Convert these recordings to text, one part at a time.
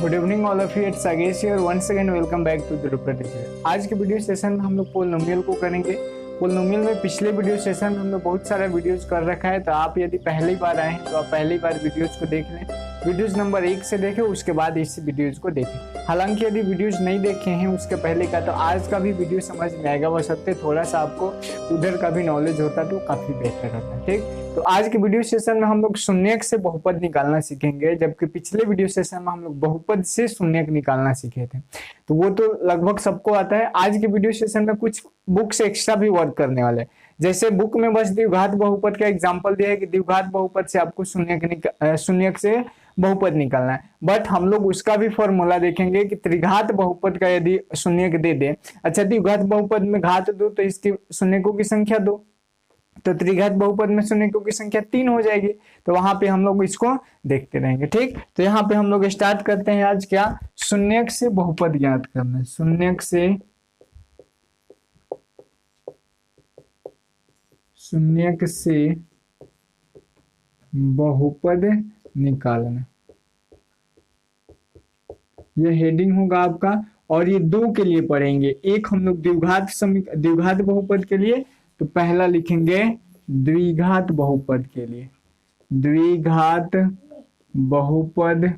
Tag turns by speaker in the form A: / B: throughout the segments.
A: Good evening all of you, it's सागेश here once again, welcome back to the रूपरेट teacher. आज के video session में हम लोग पोलिनोमियल को करेंगे। पोलिनोमियल में पिछले वीडियो सेशन में हम लोग बहुत सारा वीडियोस कर रखा है, तो आप यदि पहली बार आए हैं तो आप पहली बार वीडियोस को देख लें। वीडियोस नंबर 1 से देखें, उसके बाद इस वीडियोस को देखें। हालांकि यदि वीडियोस नहीं देखे हैं उसके पहले का, तो आज का भी वीडियो समझ में आएगा। बस सकते थोड़ा सा आपको उधर का भी नॉलेज होता तो काफी बेहतर होता। ठीक, तो आज के वीडियो सेशन में हम लोग शून्यक से बहुपद निकालना सीखेंगे, जबकि पिछले वीडियो सेशन में हम लोग बहुपद से शून्यक निकालना सीखे थे, तो वो तो लगभग सबको आता है। आज के वीडियो सेशन में कुछ बुक से एक्स्ट्रा भी वर्क करने वाले हैं। जैसे बुक में बस द्विघात बहुपद का एग्जांपल दिया है कि द्विघात बहुपद से आपको शून्यक से बहुपद निकालना है, बट हम लोग उसका भी फॉर्मूला देखेंगे कि त्रिघात बहुपद का यदि शून्यक दे दे। अच्छा, द्विघात बहुपद में घात 2 तो इसकी शून्यकों की संख्या 2, तो त्रिघात बहुपद में शून्यकों की संख्या 3 हो जाएगी। तो वहां पे हम लोग इसको देखते रहेंगे। ठीक, तो यहाँ पे हम लोग स्टार्ट करते हैं आज क्या, शून्यक से बहुपद ज्ञात करना है। शून्यक से बहुपद निकालना, यह हेडिंग होगा आपका। और ये 2 के लिए पढ़ेंगे। एक हम लोग द्विघात बहुपद के लिए, तो पहला लिखेंगे द्विघात बहुपद के लिए। द्विघात बहुपद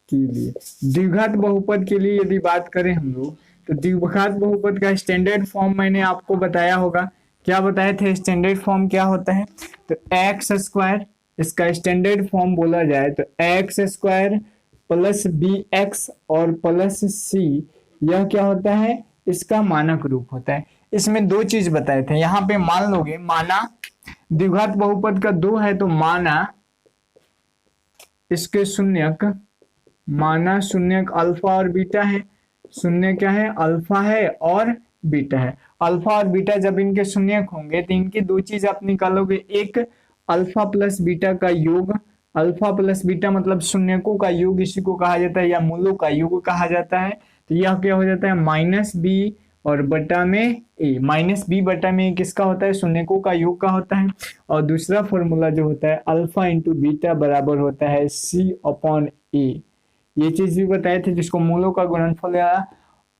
A: के लिए, द्विघात बहुपद के लिए यदि बात करें हम लोग, तो द्विघात बहुपद का स्टैंडर्ड फॉर्म मैंने आपको बताया होगा। क्या बताए थे? स्टैंडर्ड फॉर्म क्या होता है? तो एक्स स्क्वायर, इसका स्टैंडर्ड फॉर्म बोला जाए तो x square plus b x और प्लस सी, यह क्या होता है? इसका मानक रूप होता है। इसमें 2 चीज बताए थे। यहाँ पे मान लोगे, माना द्विघात बहुपद का 2 है, तो माना इसके शून्यक, माना शून्यक अल्फा और बीटा है। शून्य क्या है? अल्फा है और बीटा है। अल्फा और बीटा जब इनके शून्यक होंगे तो इनकी 2 चीज आप निकालोगे। एक अल्फा प्लस बीटा का योग, अल्फा प्लस बीटा मतलब शून्यकों का योग, इसी को कहा जाता है, या मूलों का योग कहा जाता है। तो यह क्या हो जाता है? माइनस बी और बटा में ए। माइनस बी बटा में ए किसका होता है? शून्यकों का योग का होता है। और दूसरा फॉर्मूला जो होता है अल्फा इंटू बीटा बराबर होता है सी अपॉन ए। ये चीज भी बताए थे, जिसको मूलों का गुणनफल या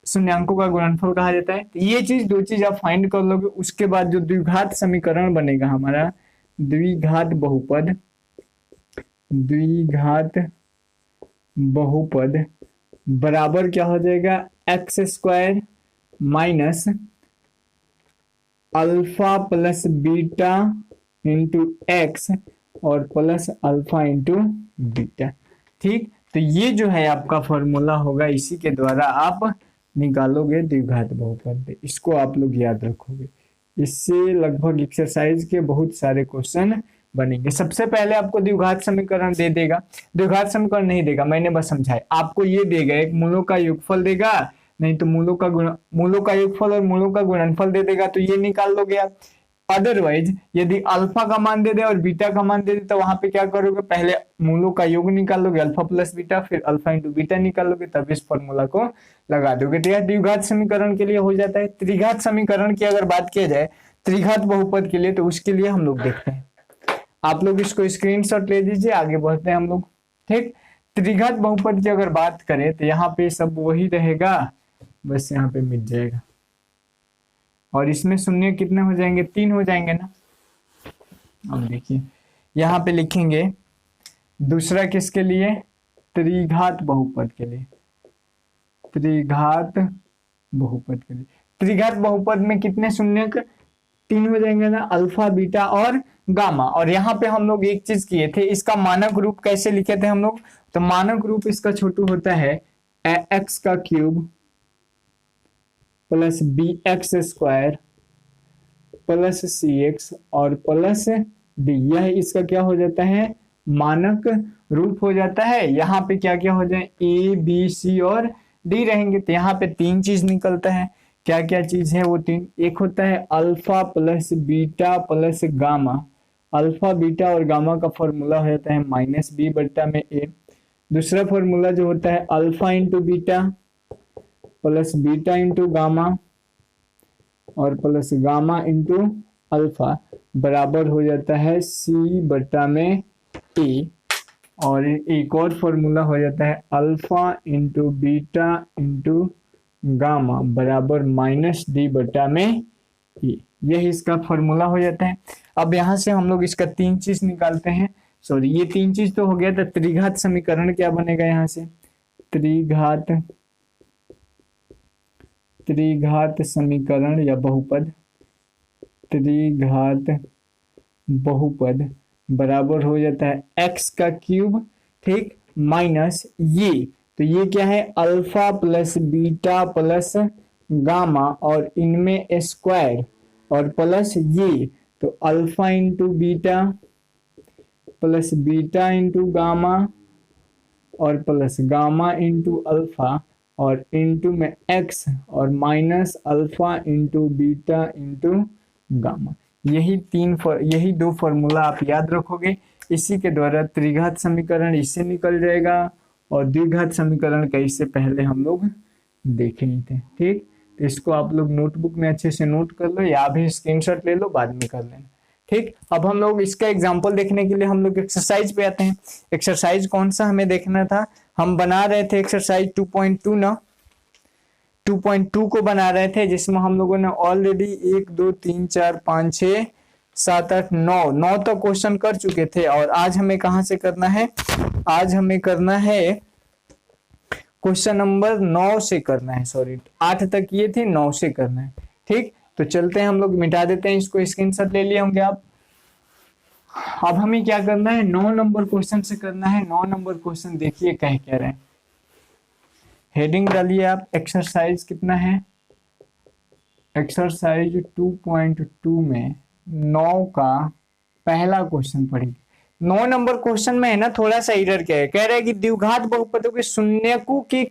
A: शून्यांकों का गुणनफल कहा जाता है। तो ये चीज 2 चीज आप फाइंड कर लोगे। उसके बाद जो द्विघात समीकरण बनेगा हमारा, द्विघात बहुपद बराबर क्या हो जाएगा? X square minus alpha plus beta into x और प्लस अल्फा इंटू बीटा। ठीक, तो ये जो है आपका फॉर्मूला होगा, इसी के द्वारा आप निकालोगे द्विघात बहुपद। इसको आप लोग याद रखोगे। इससे लगभग एक्सरसाइज के बहुत सारे क्वेश्चन बनेंगे। सबसे पहले आपको द्विघात समीकरण दे देगा, द्विघात समीकरण नहीं देगा, मैंने बस समझाया आपको। ये देगा, एक मूलों का योगफल देगा, नहीं तो मूलों का योगफल और मूलों का गुणनफल दे देगा, तो ये निकाल लोगे आप। अदरवाइज यदि अल्फा का मान दे दे और बीटा का मान दे दे, तो वहां पे क्या करोगे? पहले मूलों का योग निकाल लोगे, अल्फा प्लस बीटा, फिर अल्फा इंटू बीटा निकाल लोगे, तब इस फॉर्मूला को लगा दोगे। तो यह द्विघात समीकरण के लिए हो जाता है। त्रिघात समीकरण की अगर बात किया जाए त्रिघात बहुपद के लिए, तो उसके लिए हम लोग देखते हैं। आप लोग इसको स्क्रीनशॉट ले लीजिए, आगे बढ़ते हैं हम लोग। ठीक, त्रिघात बहुपद की अगर बात करें तो यहाँ पे सब वही रहेगा, बस यहाँ पे मिट जाएगा। और इसमें शून्य कितने हो जाएंगे? 3 हो जाएंगे ना। अब देखिए यहाँ पे लिखेंगे दूसरा किसके लिए? त्रिघात बहुपद के लिए। त्रिघात बहुपद के लिए, त्रिघात बहुपद में कितने शून्यक? 3 हो जाएंगे ना, अल्फा बीटा और गामा। और यहाँ पे हम लोग एक चीज किए थे, इसका मानक रूप कैसे लिखे थे हम लोग? तो मानक रूप इसका छोटू होता है एक्स का cube plus b x square plus c x और प्लस डी। यह इसका क्या हो जाता है? मानक रूप हो जाता है। यहाँ पे क्या क्या हो जाए? ए बी सी और डी रहेंगे। तो यहाँ पे 3 चीज निकलता है। क्या क्या चीज है वो 3? एक होता है alpha plus beta plus gamma. Alpha beta और गामा का फॉर्मूला हो जाता है माइनस बी बट्टा में ए। दूसरा फॉर्मूला जो होता है alpha into beta plus beta into gamma और प्लस गामा इंटू अल्फा बराबर हो जाता है सी बटा में ए। और एक और फॉर्मूला हो जाता है alpha into beta into gamma बराबर माइनस डी बटा में ई। यही इसका फॉर्मूला हो जाता है। अब यहाँ से हम लोग इसका तीन चीज निकालते हैं। सॉरी, ये तीन चीज तो हो गया। तो त्रिघात समीकरण क्या बनेगा यहाँ से? त्रिघात समीकरण या बहुपद, त्रिघात बहुपद बराबर हो जाता है एक्स का क्यूब, ठीक, माइनस ये, तो ये क्या है? Alpha plus beta plus gamma और इनमें स्क्वायर और प्लस ये, तो alpha into beta plus beta into gamma और प्लस गामा इंटू अल्फा और इंटू में एक्स और minus alpha into beta into gamma. यही दो फॉर्मूला आप याद रखोगे। इसी के द्वारा त्रिघात समीकरण इससे निकल जाएगा और द्विघात समीकरण का इससे पहले हम लोग देखे ही थे, ठीक। तो इसको आप लोग नोटबुक में अच्छे से नोट कर लो या भी स्क्रीनशॉट ले लो, बाद में कर लेना, ठीक। अब हम लोग इसका एग्जाम्पल देखने के लिए हम लोग एक्सरसाइज पे आते हैं। एक्सरसाइज कौन सा हमें देखना था? हम बना रहे थे एक्सरसाइज 2.2 ना, 2.2 को बना रहे थे, जिसमें हम लोगों ने ऑलरेडी 1 2 3 4 5 6 7 8 9 तक क्वेश्चन कर चुके थे। और आज हमें कहां से करना है? आज हमें करना है क्वेश्चन नंबर 9 से करना है। सॉरी, 8 तक ये थे, 9 से करना है, ठीक। तो चलते हैं, हम लोग मिटा देते हैं इसको। स्क्रीनशॉट ले लिए होंगे आप। अब हमें क्या करना है? 9 नंबर क्वेश्चन से करना है। 9 नंबर क्वेश्चन देखिए कह क्या रहे हैं। हेडिंग डालिए आप। एक्सरसाइज कितना है? एक्सरसाइज 2.2 में 9 का पहला क्वेश्चन पढ़िए। 9 नंबर क्वेश्चन में है ना, थोड़ा सा एरर क्या है? कह रहा है कि द्विघात बहुपदों के शून्यकों के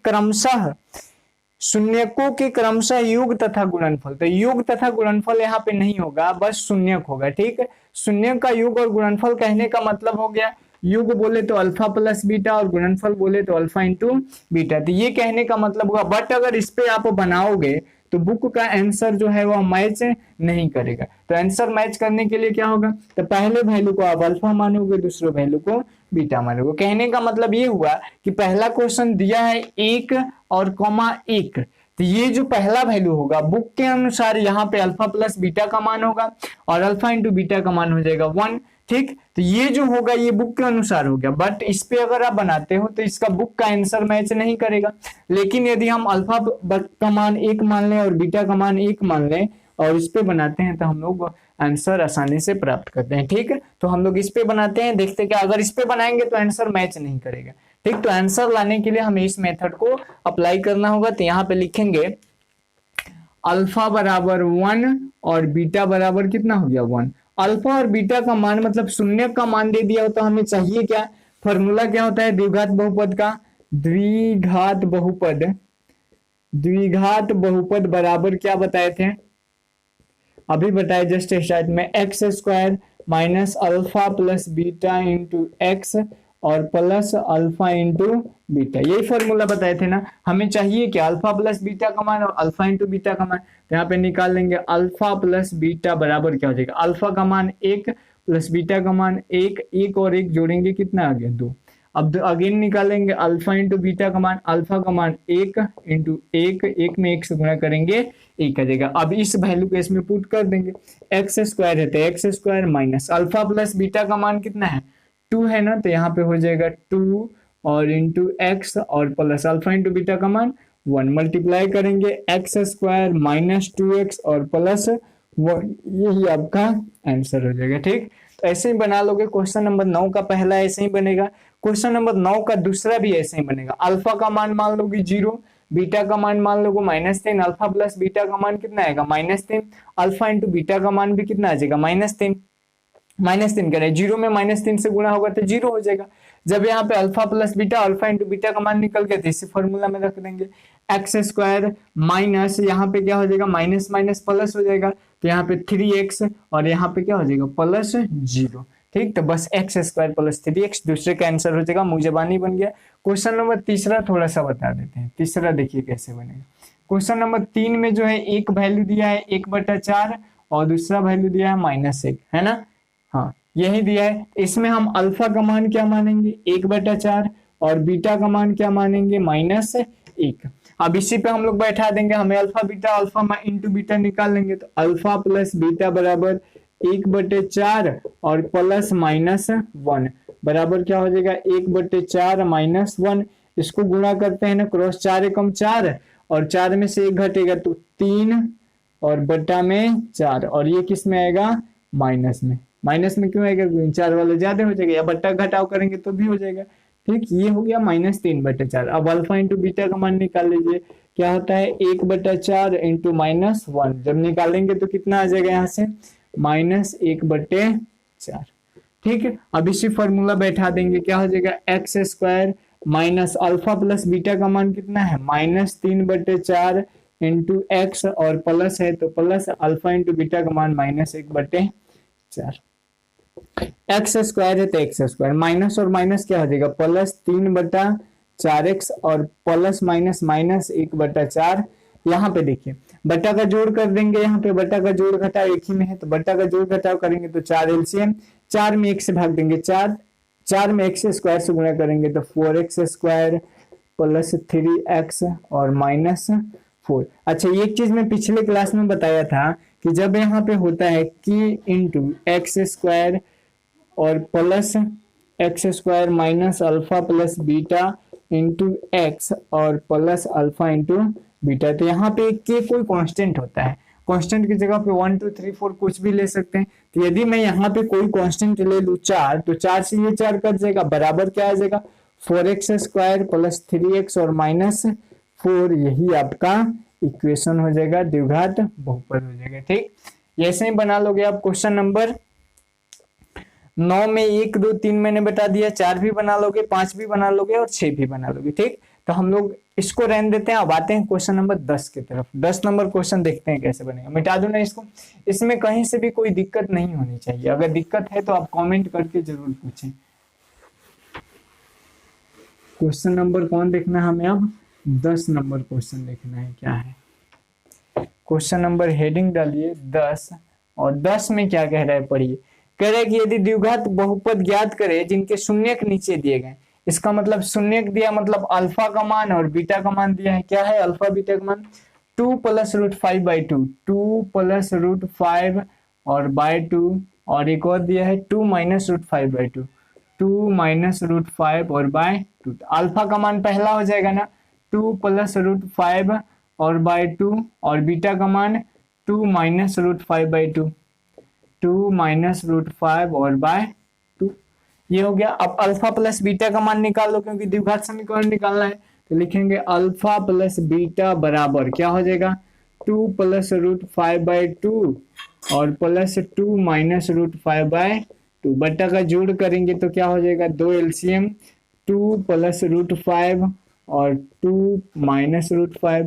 A: क्रमशः योग तथा गुणनफल। तो योग तथा गुणनफल यहाँ पे नहीं होगा, बस शून्यक होगा, ठीक है। शून्य का योग और गुणनफल कहने का मतलब हो गया, योग बोले तो अल्फा प्लस बीटा और गुणनफल बोले तो अल्फा इंटू बीटा। तो ये कहने का मतलब हुआ। बट अगर इस पे आप बनाओगे तो बुक का आंसर जो है वो मैच नहीं करेगा। तो आंसर मैच करने के लिए क्या होगा? तो पहले वैल्यू को आप अल्फा मानोगे, दूसरे वैल्यू को बीटा मानोगे। कहने का मतलब ये हुआ कि पहला क्वेश्चन दिया है 1 और कॉमा 1, तो ये जो पहला वैल्यू होगा बुक के अनुसार यहाँ पे अल्फा प्लस बीटा का मान होगा और अल्फा इंटू बीटा का मान हो जाएगा 1, ठीक। तो ये जो होगा ये बुक के अनुसार हो गया। बट इस पे अगर आप बनाते हो तो इसका बुक का आंसर मैच नहीं करेगा। लेकिन यदि हम अल्फा का मान 1 मान लें और बीटा का मान 1 मान लें और इस पे बनाते हैं तो हम लोग आंसर आसानी से प्राप्त करते हैं, ठीक है। तो हम लोग इस पे बनाते हैं, देखते हैं कि अगर इस पे बनाएंगे तो आंसर मैच नहीं करेगा, ठीक। तो आंसर लाने के लिए हमें इस मेथड को अप्लाई करना होगा। तो यहाँ पे लिखेंगे अल्फा बराबर 1 और बीटा बराबर कितना हो गया? 1। अल्फा और बीटा का मान मतलब शून्य का मान दे दिया हो तो हमें चाहिए क्या? फॉर्मूला क्या होता है द्विघात बहुपद का? द्विघात बहुपद बराबर क्या बताए थे? अभी बताए जस्ट स्टार्ट में, x square minus alpha plus beta into x और प्लस अल्फा इंटू बीटा। यही फॉर्मूला बताए थे ना। हमें चाहिए क्या? अल्फा प्लस बीटा का मान और अल्फा इंटू बीटा का मान। तो यहाँ पे निकाल लेंगे अल्फा प्लस बीटा बराबर क्या हो जाएगा? अल्फा का मान 1 प्लस बीटा का मान 1, 1 और 1 जोड़ेंगे कितना आ गया? 2। अब अगेन निकालेंगे अल्फा इंटू बीटा का मान। अल्फा का मान 1 इंटू 1, 1 में 1 से गुणा करेंगे 1 आ जाएगा। अब इस वैल्यू को इसमें पुट कर देंगे। एक्स स्क्वायर है तो x square minus alpha plus beta का मान कितना है? 2 है ना, तो यहाँ पे हो जाएगा 2 और इंटू एक्स और प्लस अल्फा इंटू बीटा का मान 1। मल्टीप्लाई करेंगे एक्स स्क्वायर माइनस 2x और प्लस 1, यही आपका आंसर हो जाएगा, ठीक। तो ऐसे ही बना लोगे। क्वेश्चन नंबर 9 का पहला ऐसे ही बनेगा। क्वेश्चन नंबर 9 का दूसरा भी ऐसे ही बनेगा। अल्फा का मान मान लोगे 0, बीटा का मान मान लोगे -3, अल्फा प्लस बीटा का मान कितना आएगा? -3, अल्फा इंटू बीटा का मान भी कितना आ जाएगा? -3 कह रहे हैं, 0 में -3 से गुणा होगा तो 0 हो जाएगा। जब यहाँ पे alpha plus beta alpha into beta का मान निकल गया तो इसी फॉर्मूला में रख देंगे। एक्स स्क्वायर माइनस यहाँ पे क्या हो जाएगा? माइनस माइनस प्लस हो जाएगा, तो यहाँ पे 3x और यहाँ पे क्या हो जाएगा? प्लस 0, ठीक। तो बस एक्स स्क्वायर प्लस 3x दूसरे का आंसर हो जाएगा। मुजबानी बन गया। क्वेश्चन नंबर तीसरा थोड़ा सा बता देते हैं। तीसरा देखिए कैसे बनेगा। क्वेश्चन नंबर 3 में जो है एक वैल्यू दिया है 1/4 और दूसरा वैल्यू दिया है -1, है ना। हाँ, यही दिया है। इसमें हम अल्फा का मान क्या मानेंगे 1/4 और बीटा का मान क्या मानेंगे -1। अब इसी पे हम लोग बैठा देंगे, हमें अल्फा इंटू बीटा निकाल लेंगे, तो अल्फा प्लस बीटा बराबर 1/4 और प्लस -1 बराबर क्या हो जाएगा 1/4 -1। इसको गुणा करते हैं ना, क्रॉस 4 एकम 4 और 4 में से 1 घटेगा तो 3 और बटा में 4 और ये किस में आएगा माइनस में क्यों आएगा 4 वाले ज्यादा हो जाएगा, या बट्टा घटाव करेंगे तो भी हो जाएगा। ठीक, ये हो गया -3/4। अब अल्फा इंटू बीटा का मान निकाल लीजिए, क्या होता है 1/4 इंटू -1, जब निकालेंगे तो कितना आ जाएगा यहाँ से -1/4। ठीक है, अब इसी फॉर्मूला बैठा देंगे, क्या हो जाएगा x² minus alpha plus beta का मान कितना है -3/4 इंटू एक्स और प्लस है तो प्लस अल्फा इंटू बीटा का मान -1/4। x² है तो x² माइनस और माइनस क्या हो जाएगा +3/4x और प्लस माइनस -1/4। यहाँ पे देखिए बट्टा का जोड़ कर देंगे, यहाँ पे बट्टा का जोड़ घटाव एक ही में है तो बट्टा का जोड़ घटाव करेंगे तो 4 एलसीएम, 4 में 1 से भाग देंगे 4 में x² से गुणा करेंगे तो 4x² प्लस 3x और -4। अच्छा, एक चीज मैं पिछले क्लास में बताया था कि जब यहाँ पे होता है कि इंटू x² और plus x² minus alpha plus beta into x और प्लस अल्फा इंटू बीटा, तो यहाँ पे के कोई कांस्टेंट होता है, कांस्टेंट की जगह पे 1 2 3 4 कुछ भी ले सकते हैं। तो यदि मैं यहाँ पे कोई कांस्टेंट ले लूँ 4, तो 4 से ये 4 कट जाएगा, बराबर क्या आ जाएगा 4x² प्लस 3x और -4। यही आपका इक्वेशन हो जाएगा, द्विघात बहुपद हो जाएगा। ठीक, ये ऐसे ही बना लोगे आप। क्वेश्चन नंबर 9 में 1 2 3 मैंने बता दिया, 4 भी बना लोगे, 5 भी बना लोगे और 6 भी बना लोगे। ठीक, तो हम लोग इसको रहने देते हैं। अब आते हैं क्वेश्चन नंबर 10 की तरफ। 10 नंबर क्वेश्चन देखते हैं कैसे बनेगा। मिटा दो ना इसको, इसमें कहीं से भी कोई दिक्कत नहीं होनी चाहिए, अगर दिक्कत है तो आप कमेंट करके जरूर पूछें। क्वेश्चन नंबर कौन देखना है हमें, अब 10 नंबर क्वेश्चन देखना है। क्या है क्वेश्चन नंबर, हेडिंग डालिए 10 और 10 में क्या कह रहा है पढ़िए। कह रहा है कि यदि द्विघात बहुपद ज्ञात करे जिनके शून्यक नीचे दिए गए, इसका मतलब शून्यक दिया मतलब अल्फा का मान और बीटा का मान दिया है। क्या है अल्फा बीटा का मान 2 + √5/2, 2 + √5 और बाय 2, और एक और दिया है 2 - √5/2, 2 - √5 और बाय 2। अल्फा का मान पहला हो जाएगा ना 2 + √5 और बाय 2, और बीटा का मान 2 - √5/2, 2 - √5 और बाय 2। ये हो गया। अब अल्फा प्लस बीटा का मान निकाल लो, क्योंकि द्विघात समीकरण निकालना है। तो लिखेंगे अल्फा प्लस बीटा बराबर क्या हो जाएगा 2 + √5/2 और प्लस 2 - √5/2। बट्टा का जोड़ करेंगे तो क्या हो जाएगा 2 एलसीएम, 2 + √5 और 2 - √5,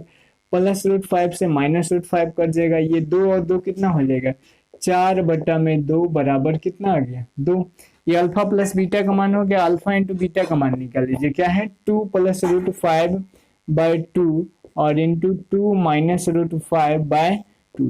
A: प्लस √5 से -√5 कट जाएगा, ये 2 और 2 कितना हो जाएगा 4/2 बराबर कितना आ गया 2। ये अल्फा प्लस बीटा का मान हो गया। अल्फा इंटू बीटा का मान निकाल लीजिए, क्या है 2 + √5/2 और इंटू 2 - √5/2।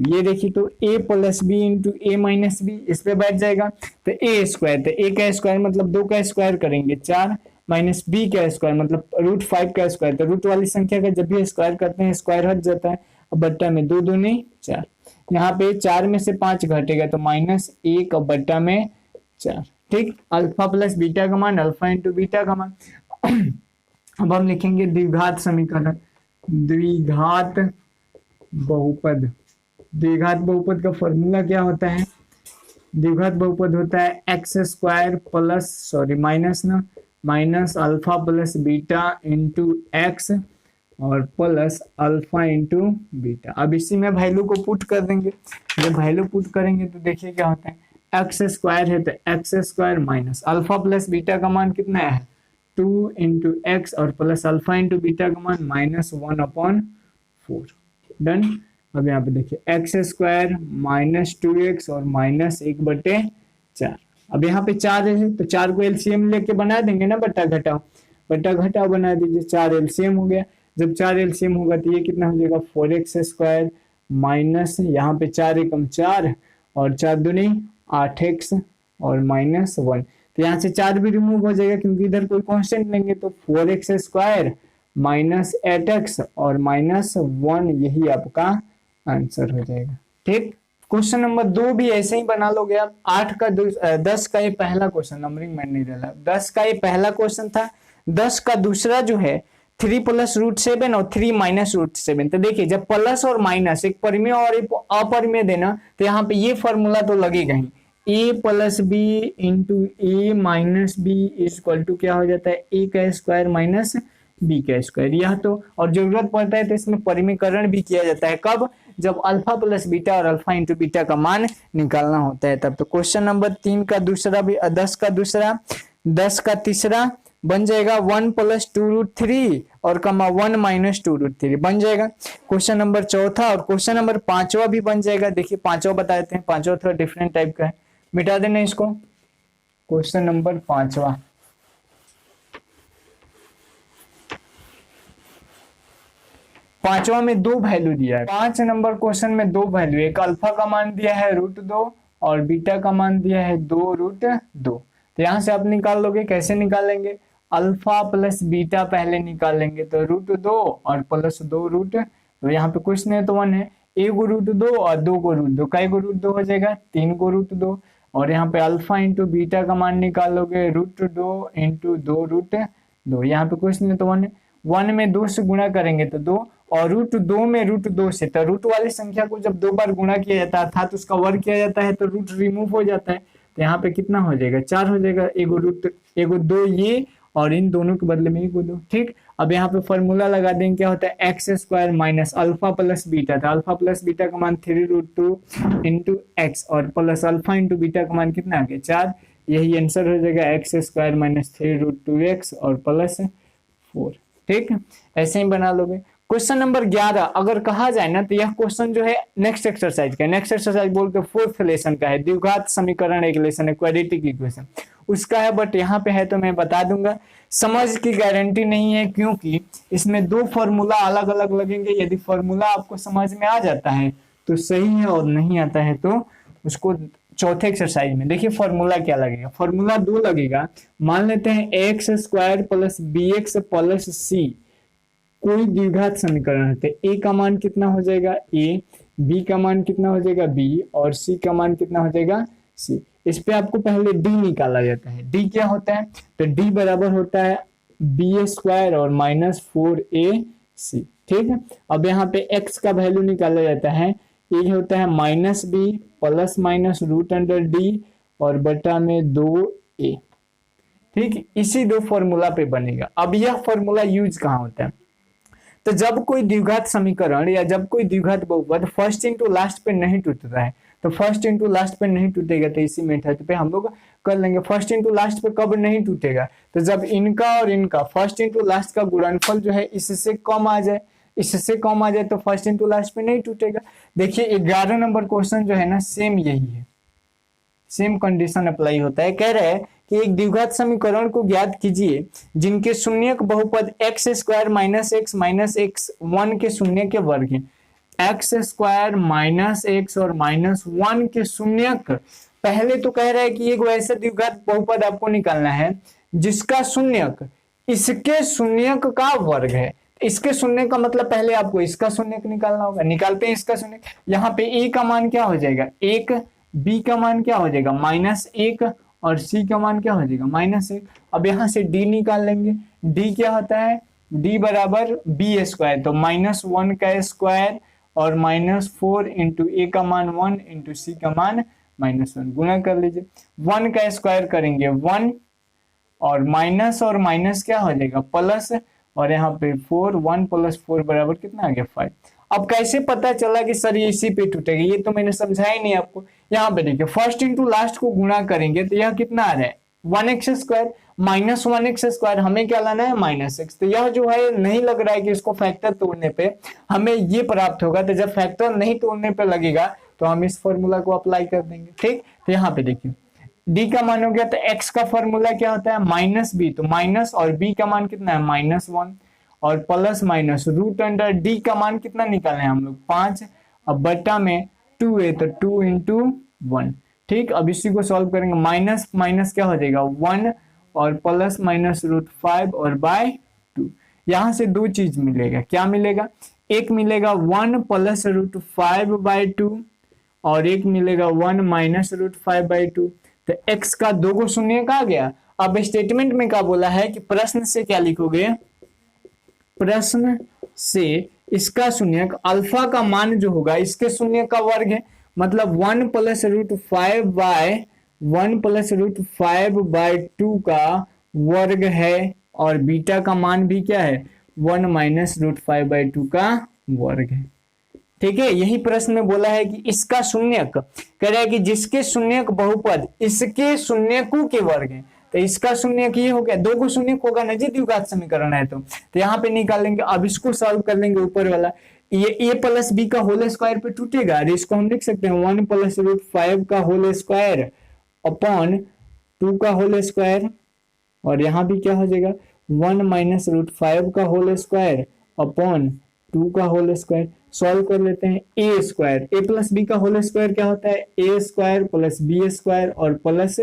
A: ये देखिए तो a + b into a - b इस पे बैठ जाएगा तो a², तो a का स्क्वायर मतलब 2 का स्क्वायर करेंगे 4 माइनस b का स्क्वायर मतलब √5 का स्क्वायर, तो रूट वाली संख्या का जब भी स्क्वायर करते हैं स्क्वायर हट जाता है। अब बट्टा में 2 दूनी 4, यहाँ पे 4 में से 5 घटेगा तो -1 और बट्टा में 4। ठीक, अल्फा प्लस बीटा का मान अल्फा इंटू बीटा का मान। अब हम लिखेंगे द्विघात समीकरण, द्विघात बहुपद। द्विघात बहुपद का फॉर्मूला क्या होता है, द्विघात बहुपद होता है x² plus minus alpha plus beta into x और प्लस अल्फा इंटू बीटा। अब इसी में वैल्यू को पुट कर देंगे, जब वैल्यू पुट करेंगे तो देखिए क्या होता है x² है तो x² minus alpha plus beta का मान कितना है 2 × x और प्लस अल्फा इंटू बीटा का मान -1/4। डन। अब यहाँ पे देखिए x² - 2x और -1/4। अब यहाँ पे 4 है तो 4 को एलसीएम लेके बना देंगे ना, बट्टा घटाओ बना दीजिए, 4 एलसीएम हो गया। जब 4 एलसीएम होगा तो ये कितना हो जाएगा 4x² माइनस यहाँ पे 4 एकम 4 और 4 दूनी 8x और -1। तो यहाँ से 4 भी रिमूव हो जाएगा क्योंकि इधर कोई कांस्टेंट लेंगे, तो 4x² -8x और -1 यही आपका आंसर हो जाएगा। ठीक, क्वेश्चन नंबर 2 भी ऐसे ही बना लोगे आप। 10 का ये पहला क्वेश्चन, नंबरिंग मैंने नहीं डाला, 10 का ये पहला क्वेश्चन था। 10 का दूसरा जो है 3 + √7 और 3 - √7। तो देखिए जब प्लस और माइनस एक परिमेय और एक अपरिमेय देना, तो यहाँ पे ये फॉर्मूला तो लगेगा ही, a + b × a - b = क्या हो जाता है, a² - b²। यह तो, और जरूरत पड़ता है तो इसमें परिमेयकरण भी किया जाता है। कब, जब अल्फा + बीटा और अल्फा × बीटा का मान निकालना होता है तब। तो क्वेश्चन नंबर 3 का दूसरा भी 10 का दूसरा, 10 का तीसरा बन जाएगा 1 + 2√3 और कमा 1 - 2√3 बन जाएगा। क्वेश्चन नंबर चौथा और क्वेश्चन नंबर 5वां भी बन जाएगा। देखिए 5वां बता देते हैं, 5वां थोड़ा डिफरेंट टाइप का है, मिटा देना इसको। क्वेश्चन नंबर 5वां, 5वां में 2 वैल्यू दिया है। 5 नंबर क्वेश्चन में 2 वैल्यू, एक अल्फा का मान दिया है √2 और बीटा का मान दिया है 2√2। तो यहां से आप निकाल लोगे, कैसे निकालेंगे, अल्फा + बीटा पहले निकालेंगे तो √2 और +2 तो यहाँ पे क्वेश्चन है तो 1 है, 1 को √2 और 2 को √2, कई को √2 हो जाएगा, 3 को √2। और यहाँ पे अल्फा × बीटा का मान निकालोगे √2 × 2√2। यहाँ पे क्वेश्चन है तो 1 है, 1 में 2 से गुणा करेंगे तो 2 और √2 में √2 से, तो रूट वाली संख्या को जब 2 बार गुणा किया जाता है अर्थात उसका वर्ग किया जाता है तो रूट रिमूव हो जाता है। तो यहाँ पे कितना हो जाएगा, 4 हो जाएगा, एगो 2 ये और इन दोनों के बदले में एगो 2। ठीक, अब यहाँ पे फॉर्मूला लगा देंगे, क्या होता है, x² - अल्फा + बीटा था, अल्फा + बीटा का मान 3√2 × x और प्लस अल्फा × बीटा का मान कितना आ गया, 4। यही आंसर हो जाएगा x² - 3√2x और +4। ठीक, ऐसे ही बना लोगे। क्वेश्चन नंबर 11 अगर कहा जाए ना तो यह क्वेश्चन जो है नेक्स्ट एक्सरसाइज का, नेक्स्ट एक्सरसाइज बोलते 4th लेसन का है, द्विघात समीकरण एक लेसन है, क्वाड्रेटिक इक्वेशन उसका है, बट यहाँ पे है तो मैं बता दूंगा। समझ की गारंटी नहीं है क्योंकि इसमें 2 फॉर्मूला अलग अलग लगेंगे। यदि फॉर्मूला आपको समझ में आ जाता है तो सही है और नहीं आता है तो उसको चौथे एक्सरसाइज में देखिए फॉर्मूला क्या लगेगा। फॉर्मूला 2 लगेगा, मान लेते हैं x² + bx + c कोई द्विघात समीकरण है, तो a का मान कितना हो जाएगा a, b का मान कितना हो जाएगा b और c का मान कितना हो जाएगा c। इस पे आपको पहले d निकाला जाता है। d क्या होता है, तो d बराबर होता है b² और -4ac। ठीक है, अब यहाँ पे x का वैल्यू निकाला जाता है, ये होता है -b ± √d और बटा में 2a। ठीक, इसी 2 फॉर्मूला पे बनेगा। अब यह फॉर्मूला यूज कहाँ होता है, तो जब कोई द्विघात समीकरण या जब कोई द्विघात बहुपद फर्स्ट इंटू लास्ट पे नहीं टूटता है, तो फर्स्ट इंटू लास्ट पे नहीं टूटेगा तो इसी मेथड पे हम लोग कर लेंगे। फर्स्ट इंटू लास्ट पे कब नहीं टूटेगा, तो जब इनका और इनका फर्स्ट इंटू लास्ट का गुणनफल जो है इससे कम आ जाए, इससे कम आ जाए तो फर्स्ट इंटू लास्ट पे नहीं टूटेगा। देखिए 11 नंबर क्वेश्चन जो है ना सेम यही है, सेम कंडीशन अप्लाई होता है। कह रहे हैं कि एक द्विघात समीकरण को ज्ञात कीजिए जिनके शून्यक बहुपद x² - x - x 1 के शून्य के वर्ग है। x² - x और -1 के शून्यक, पहले तो कह रहा है कि एक वैसा द्विघात बहुपद आपको निकालना है जिसका शून्यक इसके शून्यक का वर्ग है। इसके शून्य का मतलब पहले आपको इसका शून्यक निकालना होगा, निकालते हैं इसका शून्यक। यहाँ पे a का मान क्या हो जाएगा 1, b का मान क्या हो जाएगा -1 और c का मान क्या हो जाएगा -1। अब यहाँ से d निकाल लेंगे, d क्या होता है, d बराबर b², तो -1 का स्क्वायर और -4 × a का मान 1 × c का मान -1 गुना कर लीजिए। 1 का स्क्वायर करेंगे 1 और माइनस क्या हो जाएगा प्लस, और यहाँ पे 4, 1 + 4 बराबर कितना आ गया 5। अब कैसे पता चला कि सर ये इसी पे टूटेगा, ये तो मैंने समझाया ही नहीं आपको। यहाँ पे देखिए फर्स्ट इंटू लास्ट को गुणा करेंगे तो यह कितना आ रहा है 1x² -1x², हमें क्या लाना है -x। तो यह जो है नहीं लग रहा है कि इसको फैक्टर तोड़ने पे हमें ये प्राप्त होगा, तो जब फैक्टर नहीं तोड़ने पे लगेगा तो हम इस फॉर्मूला को अप्लाई कर देंगे। ठीक, तो यहाँ पे देखिए d का मान हो गया, तो x का फॉर्मूला क्या होता है -b, तो माइनस और b का मान कितना है -1 और प्लस माइनस √d का मान कितना निकालना है हम लोग 5, अब बटा में 2a, तो 2 × 1। ठीक, अब इसी को सॉल्व करेंगे, माइनस माइनस क्या हो जाएगा 1 और प्लस माइनस √5 और बाय 2। यहां से दो चीज मिलेगा, क्या मिलेगा, एक मिलेगा 1 प्लस √5/2 और एक मिलेगा 1 माइनस √5/2। तो x का दो को शून्य का आ गया। अब स्टेटमेंट में क्या बोला है कि प्रश्न से क्या लिखोगे, प्रश्न से इसका शून्यक अल्फा का मान जो होगा इसके शून्य का वर्ग है, मतलब 1 प्लस √5/2 का वर्ग है और बीटा का मान भी क्या है 1 माइनस √5/2 का वर्ग है। ठीक है, यही प्रश्न में बोला है कि इसका शून्यक, कह रहा है कि जिसके शून्यक बहुपद इसके शून्यकों के वर्ग है, तो इसका शून्यक ये हो गया, दो को शून्यक होगा ना जी, द्विघात समीकरण है तो यहाँ पे निकालेंगे। अब इसको सॉल्व कर लेंगे, ऊपर वाला ये a प्लस बी का होल स्क्वायर पे टूटेगा, इसको हम लिख सकते हैं 1 प्लस √5 का होल स्क्वायर अपॉन 2 का होल स्क्वायर, और यहाँ भी क्या हो जाएगा 1 माइनस √5 का होल स्क्वायर अपॉन 2 का होल स्क्वायर। सॉल्व कर लेते हैं, ए स्क्वायर, ए प्लस बी का होल स्क्वायर क्या होता है ए स्क्वायर प्लस बी स्क्वायर और प्लस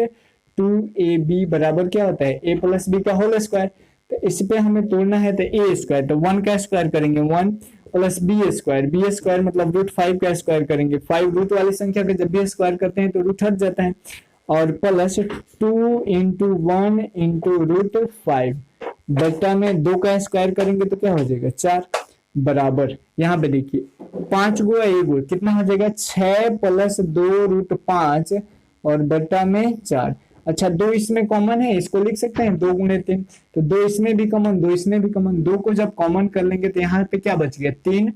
A: 2ab बराबर क्या होता है a प्लस बी का होल स्क्वायर। तो इस पे हमें तोड़ना है, तो a स्क्वायर, तो 1 का स्क्वायर करेंगे 1 प्लस बी स्क्वायर मतलब √5 का स्क्वायर करेंगे 5, रूट वाली संख्या का जब भी स्क्वायर करते हैं तो रूट हट जाता है, और प्लस 2 इंटू 1 इंटू √5 बट्टा में 2 का स्क्वायर करेंगे तो क्या हो जाएगा 4 बराबर, यहाँ पे देखिए 5 गुणा 1 गुणा कितना हो जाएगा 6 प्लस 2√5 और बट्टा में 4। अच्छा, 2 इसमें कॉमन है, इसको लिख सकते हैं 2 गुणे 3, तो 2 इसमें भी कॉमन, 2 इसमें भी कॉमन, 2 को जब कॉमन कर लेंगे तो यहाँ पे क्या बच गया 3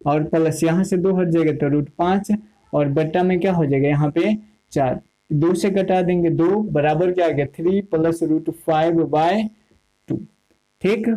A: और प्लस यहाँ से 2 हट जाएगा तो √5 और बट्टा में क्या हो जाएगा यहाँ पे 4, 2 से घटा देंगे 2 बराबर क्या आ गया 3 प्लस √5/2। ठीक,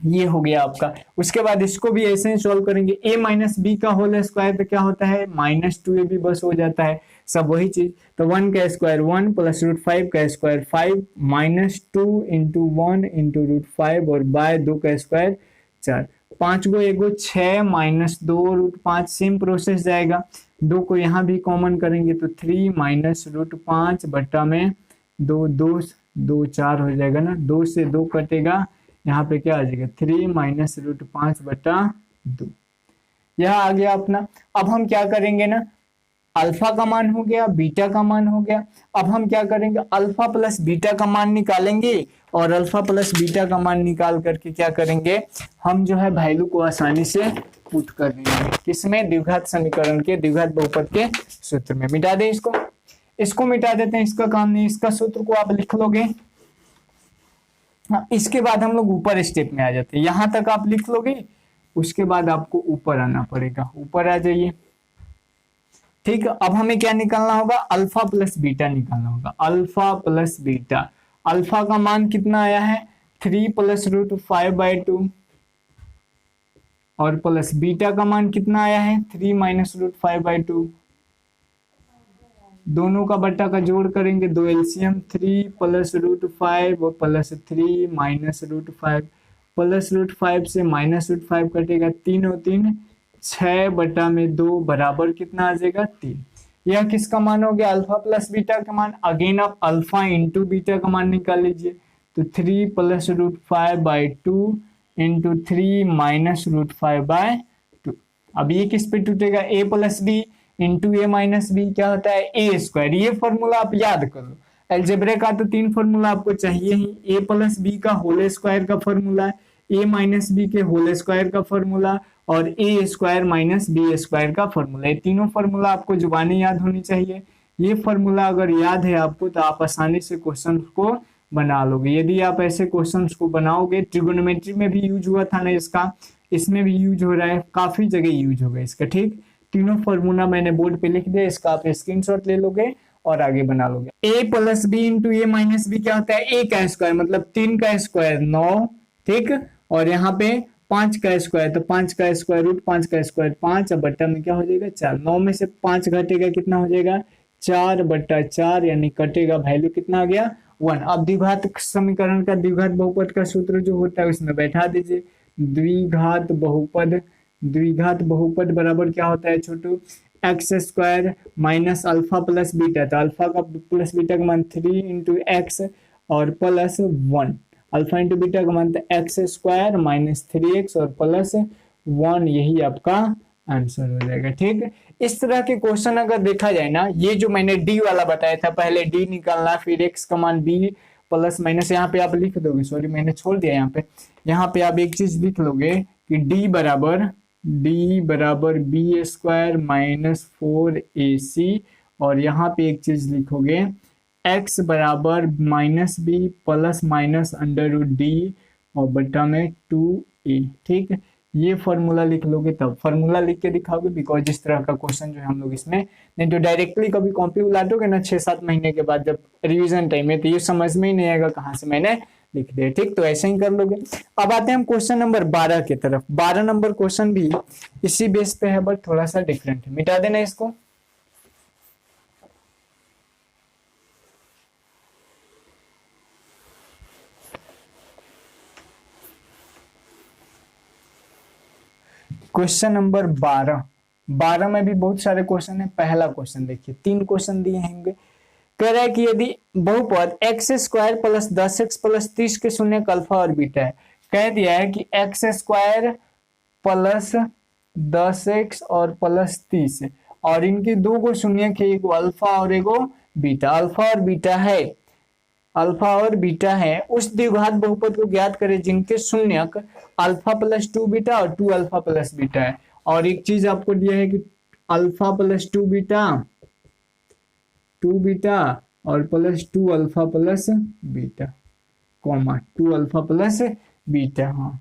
A: ये हो गया आपका। उसके बाद इसको भी ऐसे ही सॉल्व करेंगे, a माइनस बी का होल स्क्वायर तो क्या होता है -2ab बस हो जाता है, सब वही चीज। तो 1 का स्क्वायर 1 प्लस √5 का स्क्वायर 5 -2 इंटू 1 इंटू √5 और बाय 2 का स्क्वायर 4, 5 गो 1 गो 6 माइनस 2√5 सेम प्रोसेस जाएगा, 2 को यहाँ भी कॉमन करेंगे तो 3 माइनस √5 बट्टा में 2 2 4 हो जाएगा ना, 2 से 2 कटेगा, यहाँ पे क्या आ जाएगा 3 माइनस √5 बटा 2, यह आ गया अपना। अब हम क्या करेंगे ना, अल्फा का मान हो गया, बीटा का मान हो गया, अब हम क्या करेंगे अल्फा प्लस बीटा का मान निकालेंगे, और अल्फा प्लस बीटा का मान निकाल करके क्या करेंगे हम जो है वैल्यू को आसानी से पुट कर देंगे, किसमें द्विघात समीकरण के द्विघात बहुपद के सूत्र में। मिटा दें इसको मिटा देते हैं, इसका काम नहीं, इसका सूत्र को आप लिख लोगे। हाँ, इसके बाद हम लोग ऊपर स्टेप में आ जाते हैं, यहां तक आप लिख लोगे, उसके बाद आपको ऊपर आना पड़ेगा, ऊपर आ जाइए। ठीक, अब हमें क्या निकालना होगा अल्फा प्लस बीटा निकालना होगा, अल्फा प्लस बीटा। अल्फा का मान कितना आया है 3 प्लस √5/2 और प्लस बीटा का मान कितना आया है 3 माइनस √5/2, दोनों का बट्टा का जोड़ करेंगे, 2 एलसीएम 3 प्लस √5 और प्लस 3 माइनस √5, प्लस √5 से माइनस √5 कटेगा, 3 और 3 6 बटा में 2 बराबर कितना आ जाएगा 3। यह किसका मान हो गया अल्फा प्लस बीटा का मान। अगेन आप अल्फा इंटू बीटा का मान निकाल लीजिए, तो 3 प्लस √5/2 इंटू 3 माइनस √5/2। अब ये किस पे टूटेगा a plus b into a minus b, क्या होता है ए स्क्वायर। ये फॉर्मूला आप याद कर लो, अलजेब्रा का तो 3 फॉर्मूला आपको चाहिए ही, ए प्लस बी का होल स्क्वायर का फॉर्मूला, ए माइनस बी के होल स्क्वायर का फॉर्मूला और ए स्क्वायर माइनस बी स्क्वायर का फॉर्मूला। ये तीनों फॉर्मूला आपको जुबानी याद होनी चाहिए। ये फॉर्मूला अगर याद है आपको तो आप आसानी से क्वेश्चन को बना लोगे। यदि आप ऐसे क्वेश्चन को बनाओगे, ट्रिगोनोमेट्री में भी यूज हुआ था ना इसका, इसमें भी यूज हो रहा है, काफी जगह यूज होगा इसका। ठीक, तीनों फॉर्मूला मैंने बोर्ड पे लिख दिया, इसका आप स्क्रीनशॉट ले लोगे और आगे बना लोगे। ए plus b into a minus b क्या होता है ए का स्क्वायर, मतलब 3 का स्क्वायर 9, ठीक, और यहाँ पे 5 का स्क्वायर, तो 5 का स्क्वायर रूट 5 का स्क्वायर 5, अब बट्टा में क्या हो जाएगा 4, 9 में से 5 घटेगा कितना हो जाएगा 4/4, यानी कटेगा वैल्यू कितना आ गया 1। अब द्विघात समीकरण का द्विघात बहुपद का सूत्र जो होता है उसमें बैठा दीजिए, द्विघात बहुपद बराबर क्या होता है छोटू, x square minus alpha plus beta, तो अल्फा का प्लस बीटा का मान 3 इंटू एक्स और प्लस 1, अल्फा इंटू बीटा का मान एक्स स्क्वायर माइनस 3x और प्लस 1, यही आपका आंसर हो जाएगा। ठीक है, इस तरह के क्वेश्चन अगर देखा जाए ना, ये जो मैंने डी वाला बताया था, पहले डी निकालना फिर एक्स का मान बी प्लस माइनस, यहाँ पे आप लिख दोगे, सॉरी मैंने छोड़ दिया यहाँ पे आप एक चीज लिख लोगे कि डी बराबर बी स्क्वायर माइनस 4ac, और यहाँ पे एक चीज लिखोगे x बराबर minus b plus minus under root D और बटा में 2a। ठीक है, ये फॉर्मूला लिख लोगे, तब फॉर्मूला लिख के दिखाओगे, बिकॉज इस तरह का क्वेश्चन जो है हम लोग इसमें नहीं तो डायरेक्टली कभी कॉपी उलाटोगे ना 6-7 महीने के बाद जब रिवीजन टाइम में, तो ये समझ में ही नहीं आएगा कहाँ से मैंने लिख दिया। ठीक, तो ऐसे ही कर लोगे। अब आते हैं हम क्वेश्चन नंबर 12 की तरफ। 12 नंबर क्वेश्चन भी इसी बेस पे है, बट थोड़ा सा डिफरेंट है। मिटा देना इसको। क्वेश्चन नंबर 12 में भी बहुत सारे क्वेश्चन है। पहला क्वेश्चन देखिए, 3 क्वेश्चन दिए होंगे। कह रहा है कि यदि बहुपद x square plus 10x plus 30 के शून्य का अल्फा और बीटा है, कह दिया है कि एक्स स्क्वायर प्लस 10x और प्लस 30 और इनके दो को शून्य के, एगो अल्फा और एगो बीटा, अल्फा और बीटा है, उस द्विघात बहुपद को ज्ञात करें जिनके शून्यक अल्फा प्लस 2 बीटा और 2 अल्फा प्लस बीटा है। और एक चीज आपको दिया है कि अल्फा प्लस 2 बीटा और plus 2 alpha plus beta, comma 2 alpha plus beta. हाँ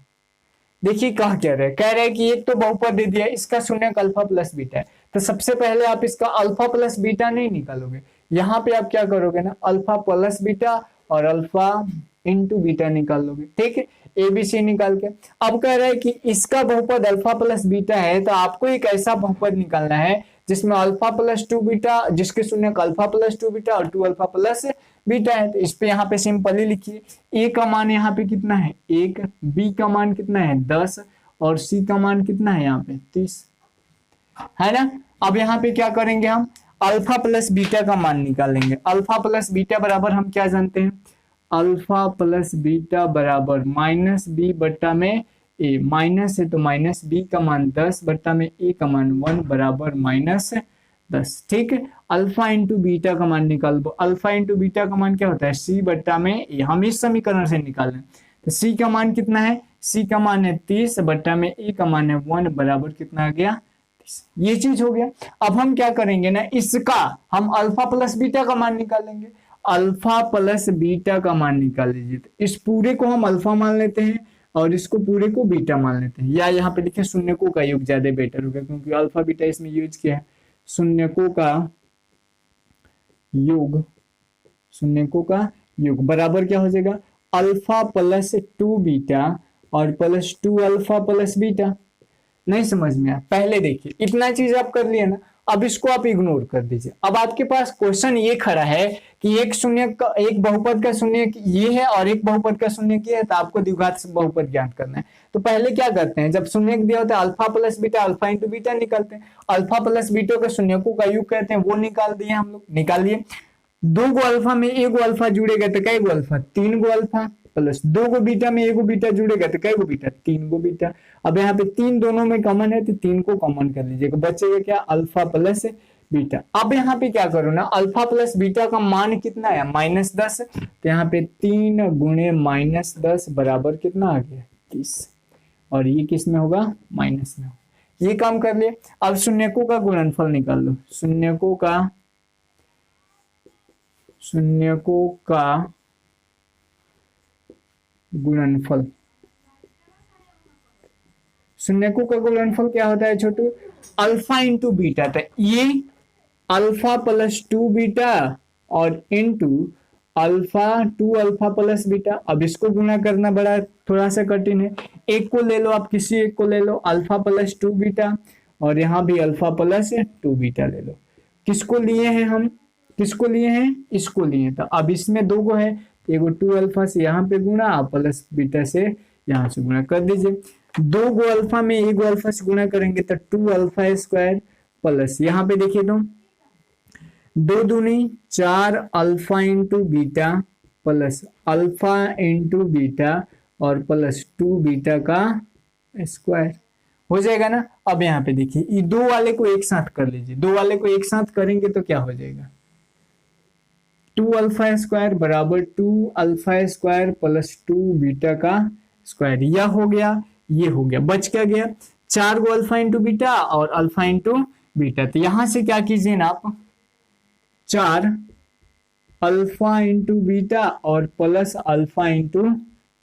A: देखिए कहा क्या रहा है, कह रहे हैं कि एक तो बहुपद दे दिया, इसका शून्यक अल्फा प्लस बीटा है, तो सबसे पहले आप इसका अल्फा प्लस बीटा नहीं निकालोगे, यहाँ पे आप क्या करोगे ना, अल्फा प्लस बीटा और अल्फा इंटू बीटा निकाल लोगे। ठीक है, एबीसी निकाल के। अब कह रहा है कि इसका बहुपद अल्फा प्लस बीटा है, तो आपको एक ऐसा बहुपद निकालना है जिसमें अल्फा प्लस 2 बीटा, जिसके शून्यक अल्फा प्लस 2 बीटा और 2 अल्फा प्लस बीटा है। तो इस पे यहाँ पे सिंपल ही लिखिए, ए का मान यहाँ पे कितना है 1, बी का मान कितना है 10 और सी का मान कितना है यहाँ पे 30 है ना। अब यहाँ पे क्या करेंगे, हम अल्फा प्लस बीटा का मान निकालेंगे। अल्फा प्लस बीटा बराबर हम क्या जानते हैं, अल्फा प्लस बीटा बराबर माइनस बी बट्टा में ए, माइनस है तो माइनस बी का मान 10 बट्टा में ए का मान 1 बराबर माइनस 10। ठीक है, अल्फा इंटू बीटा का मान निकाल दो। अल्फा इंटू बीटा का मान क्या होता है सी बट्टा में ए, हम इस समीकरण से निकाल लें। तो सी का मान कितना है, सी का मान है 30 बट्टा में ए का मान है 1 बराबर कितना आ गया, ये चीज हो गया। अब हम क्या करेंगे ना, इसका हम अल्फा प्लस बीटा का मान निकालेंगे। अल्फा प्लस बीटा का मान निकाल लीजिए, तो इस पूरे को हम अल्फा मान लेते हैं और इसको पूरे को बीटा मान लेते हैं, या यहाँ पे लिखे शून्यकों का योग ज्यादा बेटर होगा, क्योंकि अल्फा बीटा इसमें यूज किया है। शून्यकों का योग बराबर क्या हो जाएगा, अल्फा प्लस 2 बीटा और प्लस 2 अल्फा प्लस बीटा। नहीं समझ में आया, पहले देखिए इतना चीज आप कर लिए ना, अब इसको आप इग्नोर कर दीजिए। अब आपके पास क्वेश्चन ये खड़ा है कि एक बहुपद का शून्य ये है और एक बहुपद का शून्य ये है, तो आपको द्विघात बहुपद ज्ञात करना है। तो पहले क्या करते हैं, जब शून्य दिया होता है alpha plus beta, alpha into beta निकालते हैं। अल्फा प्लस बीटा का शून्यकों का योग कहते हैं, वो निकाल दिए हम लोग, निकालिए। 2 गो अल्फा में 1 गो अल्फा जुड़ेगा तो कई गो अल्फा, 3 गो अल्फा प्लस 2 गो बीटा में 1 गो बीटा जुड़ेगा तो कई गो बीटा, 3 गो बीटा। अब यहाँ पे 3 दोनों में कॉमन है तो 3 को कॉमन कर लीजिएगा, बचेगा क्या अल्फा प्लस बीटा। अब यहाँ पे क्या करो ना, अल्फा प्लस बीटा का मान कितना है -10, तो यहाँ पे 3 गुणे -10 बराबर कितना आ गया 30, और ये किस में होगा माइनस में होगा। ये काम कर लिए। अब शून्यकों का गुणनफल निकाल लो, शून्यकों का गुणनफल। शून्यकों का गुणनफल क्या होता है छोटू, अल्फा इंटू बीटा, तो ये अल्फा प्लस 2 बीटा और into alpha 2 alpha plus beta. अब इसको गुणा करना बड़ा थोड़ा सा कठिन है, एक को ले लो आप, किसी एक को ले लो, अल्फा प्लस 2 बीटा और यहाँ भी अल्फा प्लस 2 बीटा ले लो। किसको लिए हैं हम, किसको लिए हैं, इसको लिए। तो अब इसमें 2 गो है, एगो 2 अल्फा से यहाँ पे गुणा प्लस बीटा से यहाँ से गुणा कर दीजिए। 2 गो अल्फा में 1 गो अल्फा से गुणा करेंगे तो 2 अल्फा स्क्वायर प्लस यहाँ पे देखिए तो 2 दूनी 4 alpha into beta plus alpha into beta और प्लस 2 बीटा का स्क्वायर हो जाएगा ना। अब यहाँ पे देखिए ये दो वाले को एक साथ कर लीजिए, दो वाले को एक साथ करेंगे तो क्या हो जाएगा 2 अल्फा स्क्वायर बराबर 2 अल्फा स्क्वायर प्लस 2 बीटा का स्क्वायर। यह हो गया, ये हो गया, बच क्या गया 4 गो अल्फा इंटू बीटा और अल्फा इंटू बीटा। तो यहां से क्या कीजिए ना आप 4 अल्फा इंटू बीटा और प्लस अल्फा इंटू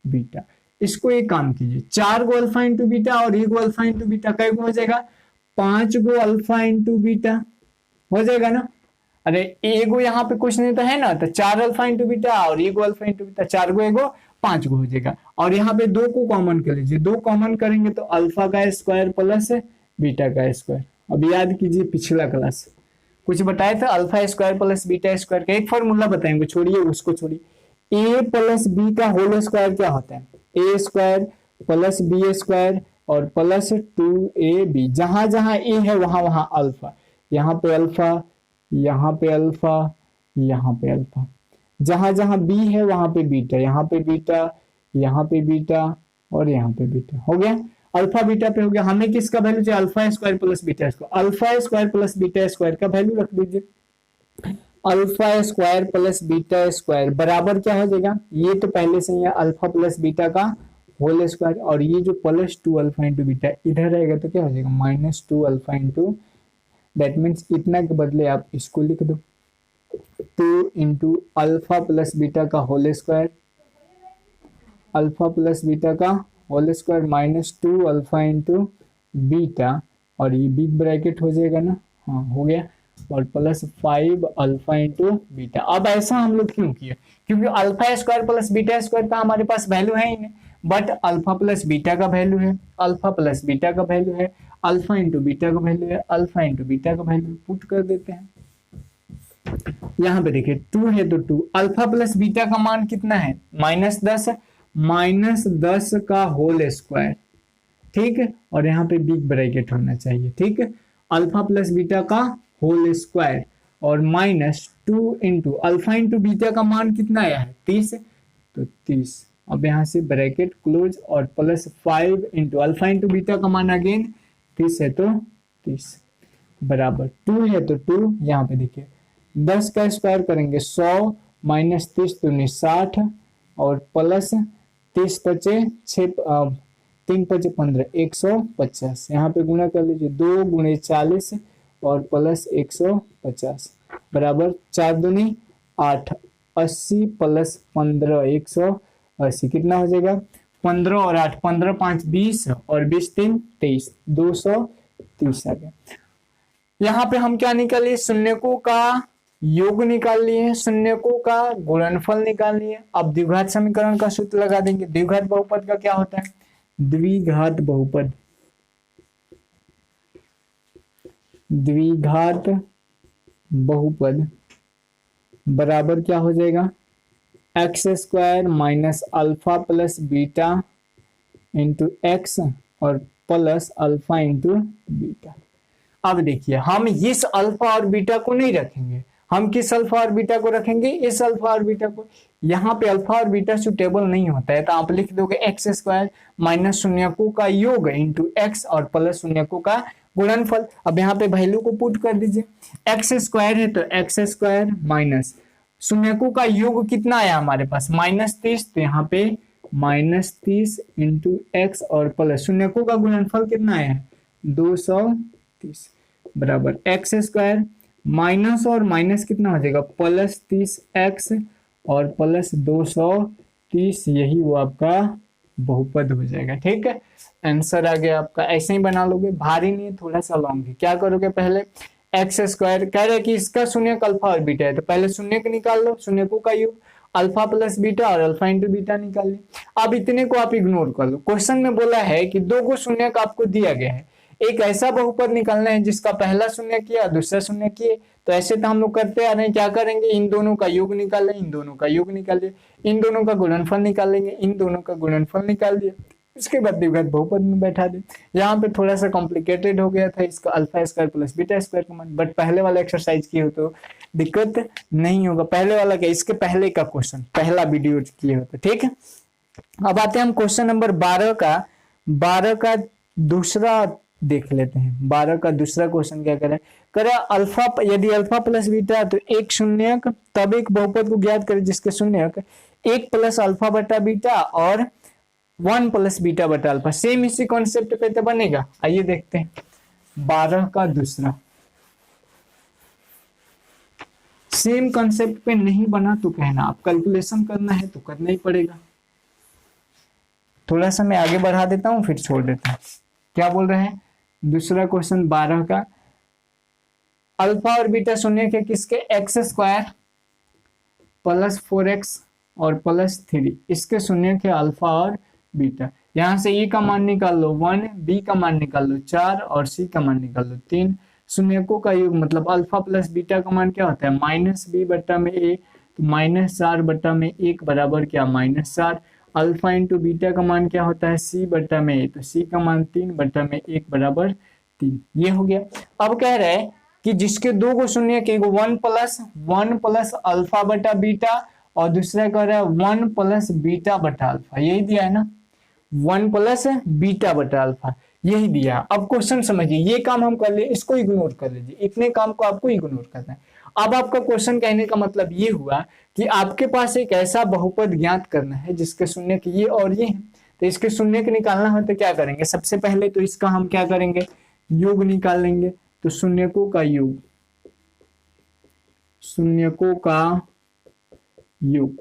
A: बीटा। इसको एक काम कीजिए 4 गो अल्फा इंटू बीटा और 1 गो अल्फा इंटू बीटा कै गो हो जाएगा 5 गो अल्फा इंटू बीटा हो जाएगा ना। अरे एगो यहाँ पे कुछ नहीं तो है ना, तो 4 अल्फा इंटू बीटा और 1 गो अल्फा इंटू बीटा, 4 गो एगो 5 गो हो जाएगा। और यहाँ पे 2 को कॉमन कर लीजिए, 2 कॉमन करेंगे तो अल्फा का स्क्वायर प्लस बीटा का स्क्वायर। अब याद कीजिए पिछला क्लास कुछ बताया था alpha square plus beta square का एक फॉर्मूला बताएंगे, छोड़िए उसको छोड़िए। ए प्लस बी का होल स्क्वायर क्या होता है ए स्क्वायर प्लस बी स्क्वायर और प्लस 2ab। जहां जहां ए है वहां वहां अल्फा, यहाँ पे अल्फा, यहाँ पे अल्फा, यहाँ पे अल्फा। जहां जहां बी है वहां पे बीटा, यहाँ पे बीटा, यहाँ पे बीटा और यहाँ पे बीटा। हो गया अल्फा बीटा पे हो गया। हमें किसका वैल्यू चाहिए alpha square plus beta square. Alpha square plus beta square का वैल्यू रख दीजिए। Alpha square plus beta square बराबर क्या हो जाएगा, ये तो पहले से ही है अल्फा प्लस बीटा का होल स्क्वायर और ये जो प्लस 2 अल्फा इंटू बीटा इधर रहेगा तो क्या हो जाएगा -2 अल्फा इंटू, दैट मीन्स इतना के बदले आप इसको लिख दो 2 इंटू अल्फा प्लस बीटा का whole square, alpha plus beta का whole square -2 alpha into beta और ये बिग ब्रैकेट हो जाएगा ना, हाँ हो गया, और प्लस 5 अल्फा इंटू बीटा। अब ऐसा हम लोग क्यों किए, क्योंकि alpha square plus beta square का हमारे पास वैल्यू है ही नहीं, बट अल्फा प्लस बीटा का वैल्यू है, अल्फा प्लस बीटा का वैल्यू है, अल्फा इंटू बीटा का वैल्यू है, अल्फा इंटू बीटा का वैल्यू पुट कर देते हैं। यहाँ पे देखिए 2 है तो 2 अल्फा प्लस बीटा का मान कितना है -10, -10 का होल स्क्वायर, ठीक है, और यहाँ पे बिग ब्रैकेट होना चाहिए, ठीक है, अल्फा प्लस बीटा का होल स्क्वायर और -2 इंटू अल्फा इंटू बीटा का मान कितना आया है 30, तो 30। अब यहाँ से ब्रैकेट क्लोज और plus 5 into alpha into beta का मान अगेन 30 है तो 30 बराबर 2 है तो 2। यहाँ पे देखिए 10 का स्क्वायर करेंगे 100 -30 दूनी 60 और प्लस 30 बचे 6 3 5 15 150। यहाँ पे गुणा कर लीजिए 2 गुणे 40 और प्लस 150 बराबर 4 दूनी 8 80 प्लस 15 180 कितना हो जाएगा 15 और 8 15 5 20 और 20 3 23 230 आ गया। यहाँ पे हम क्या निकाल लिए शून्यकों का योग निकाल लिए, शून्यकों का गुणनफल निकाल लिए। अब द्विघात समीकरण का सूत्र लगा देंगे। द्विघात बहुपद का क्या होता है, द्विघात बहुपद, द्विघात बहुपद बराबर क्या हो जाएगा x square minus alpha plus beta into x और प्लस अल्फा इंटू बीटा। अब देखिए हम इस अल्फा और बीटा को नहीं रखेंगे, हम किस अल्फा और बीटा को रखेंगे, इस अल्फा और बीटा को। यहाँ पे अल्फा और बीटा सुटेबल नहीं होता है तो आप लिख दोगे एक्स स्क्वायर माइनस शून्यकों का योग इंटू एक्स और प्लस शून्यकों का गुणनफल। अब यहाँ पे वैल्यू को पुट कर दीजिए, एक्स स्क्वायर है तो एक्स स्क्वायर माइनस शून्यकों का योग कितना आया हमारे पास -30, तो यहाँ पे -30 इंटू एक्स और प्लस शून्यकों का गुणनफल कितना आया है 230 बराबर एक्स स्क्वायर माइनस और माइनस कितना हो जाएगा +30 एक्स और प्लस 230, यही वो आपका बहुपद हो जाएगा। ठीक है, आंसर आ गया आपका। ऐसे ही बना लोगे, भारी नहीं है, थोड़ा सा लॉन्ग है। क्या करोगे, पहले एक्स स्क्वायर कह रहे कि इसका शून्यक अल्फा और बीटा है तो पहले शून्यक निकाल लो, शून्यकों का योग अल्फा प्लस बीटा और अल्फा इंटू बीटा निकाल ली। अब इतने को आप इग्नोर कर लो। क्वेश्चन में बोला है कि दो को शून्यक आपको दिया गया है, एक ऐसा बहुपद निकालना है जिसका पहला शून्य किया दूसरा शून्य किए। तो ऐसे तो हम लोग करते आ रहे हैं, क्या करेंगे, इन दोनों का योग निकाल लें, इन दोनों का योग निकाल लिया, इन दोनों का गुणनफल निकाल लेंगे, इन दोनों का गुणनफल निकाल दिया। उसके बाद द्विघात बहुपद में बैठा दे। यहाँ पे थोड़ा सा कॉम्प्लिकेटेड हो गया था इसका alpha square plus beta square का मान, बट पहले वाला एक्सरसाइज किए हो तो दिक्कत नहीं होगा। पहले वाला क्या, इसके पहले का क्वेश्चन, पहला वीडियो किए हो तो ठीक है। अब आते हैं हम क्वेश्चन नंबर 12 का दूसरा देख लेते हैं। 12 का दूसरा क्वेश्चन क्या करे अल्फा, यदि अल्फा प्लस बीटा तो एक शून्यक, तब एक बहुपद को ज्ञात करें जिसके शून्यक एक प्लस अल्फा बटा बीटा और 1 प्लस बीटा बटा अल्फा। सेम इसी कॉन्सेप्ट पे तो बनेगा। आइए देखते हैं 12 का दूसरा। सेम कॉन्सेप्ट पे नहीं बना तो कहना, आप कैलकुलेशन करना है तो करना ही पड़ेगा। थोड़ा सा मैं आगे बढ़ा देता हूं फिर छोड़ देता हूं। क्या बोल रहे हैं दूसरा क्वेश्चन 12 का, अल्फा और बीटा शून्य के किसके, एक्स स्क्वायर प्लस 4x और प्लस 3, इसके शून्य के अल्फा और बीटा। यहां से e का मान निकाल लो 1, b का मान निकाल लो 4 और c का मान निकाल लो 3। शून्यकों का योग मतलब अल्फा प्लस बीटा का मान क्या होता है, माइनस बी बट्टा में a, तो -4 बट्टा में 1 बराबर क्या, -4। अल्फा इंटू बीटा का मान क्या होता है, c बट्टा में a, तो c का मान 3 बट्टा में 1 बराबर 3। ये हो गया। अब कह रहे हैं कि जिसके दो को शून्य के, 1 प्लस अल्फा बटा बीटा और दूसरा कह रहा है 1 प्लस बीटा बटा अल्फा। यही दिया है ना, 1 प्लस बीटा बटा अल्फा, यही दिया। अब क्वेश्चन समझिए, ये काम हम कर ले, इसको इग्नोर कर लीजिए, इतने काम को आपको इग्नोर करना है। अब आपका क्वेश्चन कहने का मतलब ये हुआ कि आपके पास एक ऐसा बहुपद ज्ञात करना है जिसके शून्य के ये और ये है। तो इसके शून्य के निकालना हो तो क्या करेंगे, सबसे पहले तो इसका हम क्या करेंगे, योग निकाल लेंगे। तो शून्यकों का योग,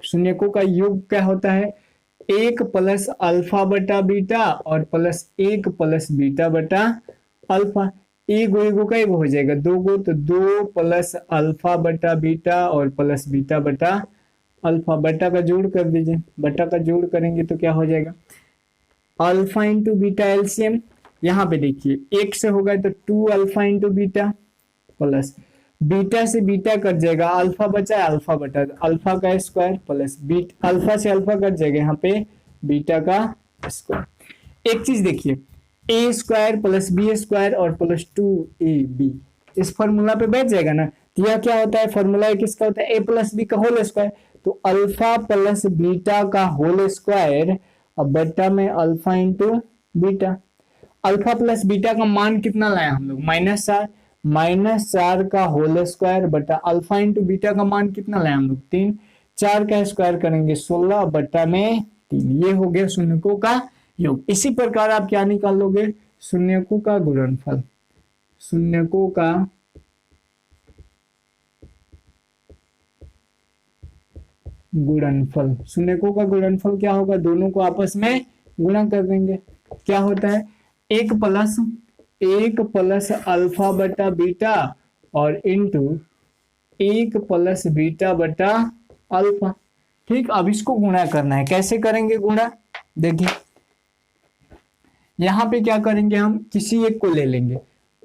A: शून्यकों का योग क्या होता है, 1 प्लस अल्फा बटा बीटा और प्लस 1 प्लस बीटा बटा अल्फा। एगो एगो का एगो हो जाएगा, 2 गो, तो 2 प्लस अल्फा बटा बीटा और प्लस बीटा बटा अल्फा। बटा का जोड़ कर दीजिए, बटा का जोड़ करेंगे तो क्या हो जाएगा, अल्फा इंटू बीटा एलसीएम। यहाँ पे देखिए 1 से होगा तो 2 alpha into beta plus beta से बीटा कट जाएगा, अल्फा बचा है अल्फा बटा अल्फा का स्क्वायर प्लस बीटा, अल्फा से अल्फा कट जाएगा यहाँ पे बीटा का स्क्वायर। एक चीज देखिए, ए स्क्वायर प्लस बी स्क्वायर और प्लस 2ab इस फॉर्मूला पे बैठ जाएगा ना। तो यह क्या होता है, फॉर्मूला किसका होता है, ए प्लस बी का होल स्क्वायर। तो अल्फा प्लस बीटा का होल स्क्वायर और बटा में alpha into beta. Alpha plus beta का मान कितना लाया हम लोग, -4, -4 का होल स्क्वायर बटा अल्फा इंटू बीटा का मान कितना लाया हम लोग, 3। 4 का स्क्वायर करेंगे 16 बटा में 3। ये हो गया शून्यकों का योग। इसी प्रकार आप क्या निकाल लोगे, शून्यकों का गुणनफल। शून्यकों का गुणनफल, शून्यकों का गुणनफल क्या होगा, दोनों को आपस में गुणा कर देंगे। क्या होता है, 1 प्लस अल्फा बटा बीटा और इंटू 1 प्लस बीटा बटा अल्फा। ठीक, अब इसको गुणा करना है। कैसे करेंगे गुणा, देखिए यहाँ पे क्या करेंगे, हम किसी एक को ले लेंगे,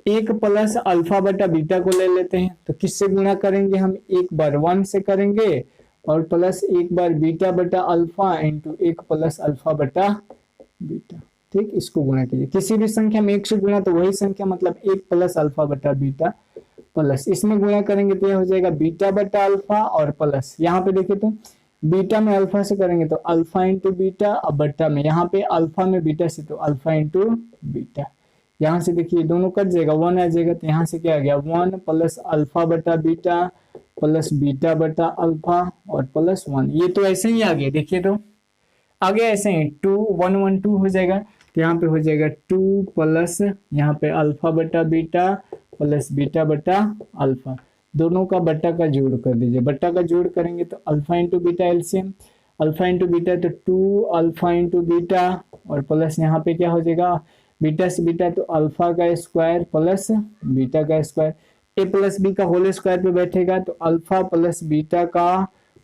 A: 1 प्लस अल्फा बटा बीटा को ले लेते हैं। तो किससे गुणा करेंगे हम, एक बार 1 से करेंगे और प्लस एक बार बीटा बटा अल्फा इंटू 1 प्लस अल्फा बटा बीटा। ठीक, इसको गुणा कीजिए, किसी भी संख्या में 1 से गुणा तो वही संख्या, मतलब 1 प्लस अल्फा बटा बीटा प्लस, इसमें गुणा करेंगे तो यह हो जाएगा बीटा बटा अल्फा और प्लस, यहाँ पे देखिए तो बीटा में अल्फा से करेंगे तो अल्फा इंटू बीटा और बट्टा में यहाँ पे अल्फा में बीटा से तो अल्फा इंटू बीटा। यहाँ से देखिए दोनों कट जाएगा, 1 आ जाएगा, तो यहाँ से क्या आ गया, 1 प्लस अल्फा बटा बीटा प्लस बीटा बटा अल्फा और प्लस 1। ये तो ऐसे ही आ गया, देखिए तो आगे ऐसे ही 2 1 1 2 हो जाएगा। तो यहाँ पे हो जाएगा 2 प्लस यहाँ पे अल्फा बटा बीटा प्लस बीटा बटा अल्फा, दोनों का बट्टा का जोड़ कर दीजिए। बट्टा का जोड़ करेंगे तो alpha into beta LCM, alpha into beta तो 2 अल्फा इंटू बीटा और प्लस यहाँ पे क्या हो जाएगा, बीटा से बीटा तो अल्फा का स्क्वायर प्लस बीटा का स्क्वायर। ए प्लस बी का होल स्क्वायर पे बैठेगा तो अल्फा प्लस बीटा का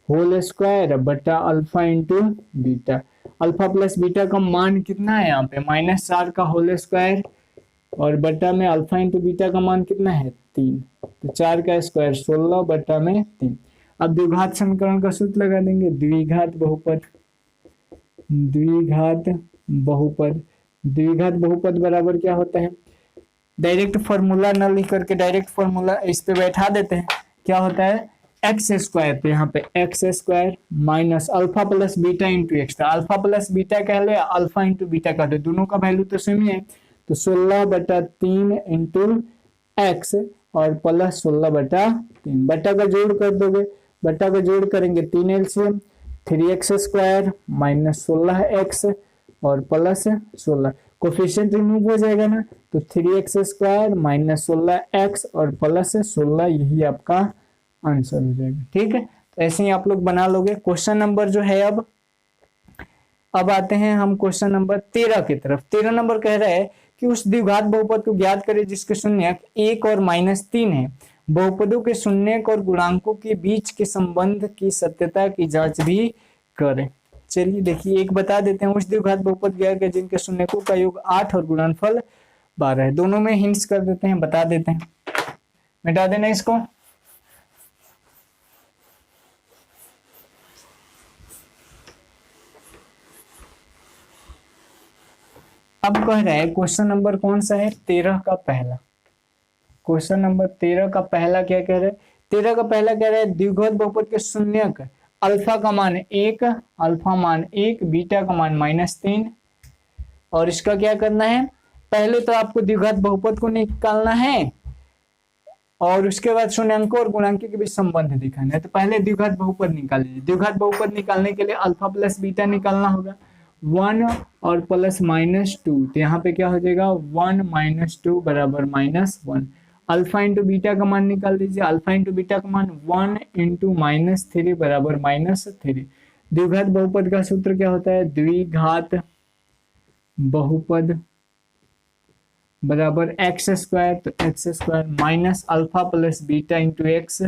A: होल स्क्वायर बटा alpha into beta. Alpha plus beta का मान कितना है यहाँ पे, -4 का होल स्क्वायर और बटा में अल्फा इंटू बीटा का मान कितना है, 3। तो 4 का स्क्वायर 16 बटा में 3। अब द्विघात समीकरण का सूत्र लगा देंगे, द्विघात बहुपद, द्विघात बहुपद। द्विघात बहुपद बराबर क्या होता है, डायरेक्ट फॉर्मूला न लिख करके डायरेक्ट फॉर्मूला इस पे बैठा देते हैं। क्या होता है, एक्स स्क्वायर, तो यहाँ पे x square minus alpha plus beta into x. Alpha plus beta कह ले, अल्फा इंटू बीटा कह दे, दोनों का वैल्यू तो सेम ही है। तो 16/3 इंटू एक्स और प्लस 16/3, बटा का जोड़ कर दोगे, बटा का जोड़ करेंगे 3 LCM, 3x square minus 16x और प्लस 16, कोफिशिएंट रिमूव हो जाएगा ना, तो 3x स्क्वायर माइनस 16x और प्लस 16, यही आपका आंसर हो जाएगा। ठीक है, तो ऐसे ही आप लोग बना लोगे। क्वेश्चन नंबर जो है अब आते हैं हम क्वेश्चन नंबर 13 की तरफ। 13 नंबर कह रहा है कि उस द्विघात बहुपद को ज्ञात करें जिसके शून्यक 1 और -3 है, बहुपदों के शून्यक और गुणांकों के बीच के संबंध की सत्यता की जांच भी करें। चलिए देखिए, एक बता देते हैं, उस द्विघात बहुपद ज्ञात करें जिनके शून्यकों का योग 8 और गुणनफल 12 है। दोनों में हिंट्स कर देते हैं, बता देते हैं, मिटा देना इसको। अब कह रहा है क्वेश्चन नंबर कौन सा है, 13 का पहला। क्वेश्चन नंबर 13 का पहला क्या कह रहा है, 13 का पहला कह रहा है द्विघात बहुपद के शून्यक अल्फा का मान 1, अल्फा मान 1, बीटा का मान -3, और इसका क्या करना है, पहले तो आपको द्विघात बहुपद को निकालना है और उसके बाद शून्यंकों और गुणांकों के बीच संबंध दिखाना है। तो पहले द्विघात बहुपद निकाल लीजिए। द्विघात बहुपद निकालने के लिए अल्फा प्लस बीटा निकालना होगा, 1 और प्लस -2, तो यहाँ पे क्या हो जाएगा, 1 - 2 बराबर -1। अल्फा इंटू बीटा का मान निकाल दीजिए, अल्फा इंटू बीटा का मान 1 इंटू -3 बराबर -3। द्विघात बहुपद का सूत्र क्या होता है, द्विघात बहुपद बराबर एक्स स्क्वायर, तो x square minus alpha plus beta into x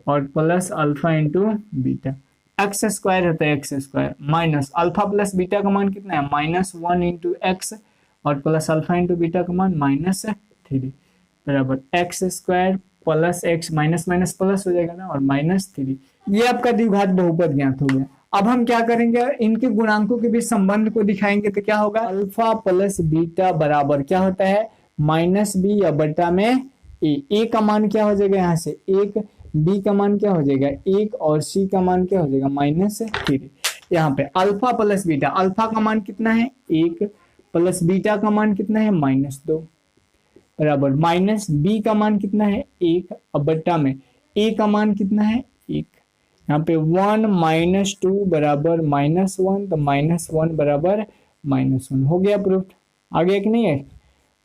A: और plus alpha into beta. X square होता है x square minus alpha plus beta का मान कितना है, -1 इंटू एक्स और प्लस अल्फा इंटू बीटा का मान -3 बराबर x square plus x minus minus plus हो जाएगा ना, और -3। ये आपका द्विघात बहुपद ज्ञात हो गया। अब हम क्या करेंगे, इनके गुणांकों के बीच संबंध को दिखाएंगे। तो क्या होगा, अल्फा प्लस बीटा बराबर क्या होता है, -b या बटा में ए का मान क्या हो जाएगा, यहाँ से 1, b का मान क्या हो जाएगा 1 और c का मान क्या हो जाएगा -3। यहाँ पे अल्फा प्लस बीटा, अल्फा का मान कितना है 1 प्लस बीटा का मान कितना है -2 बराबर माइनस b का मान कितना है 1, अब बट्टा में a का मान कितना है 1। यहाँ पे 1 - 2 बराबर -1, तो -1 बराबर -1 हो गया प्रूफ। आ गया कि नहीं है।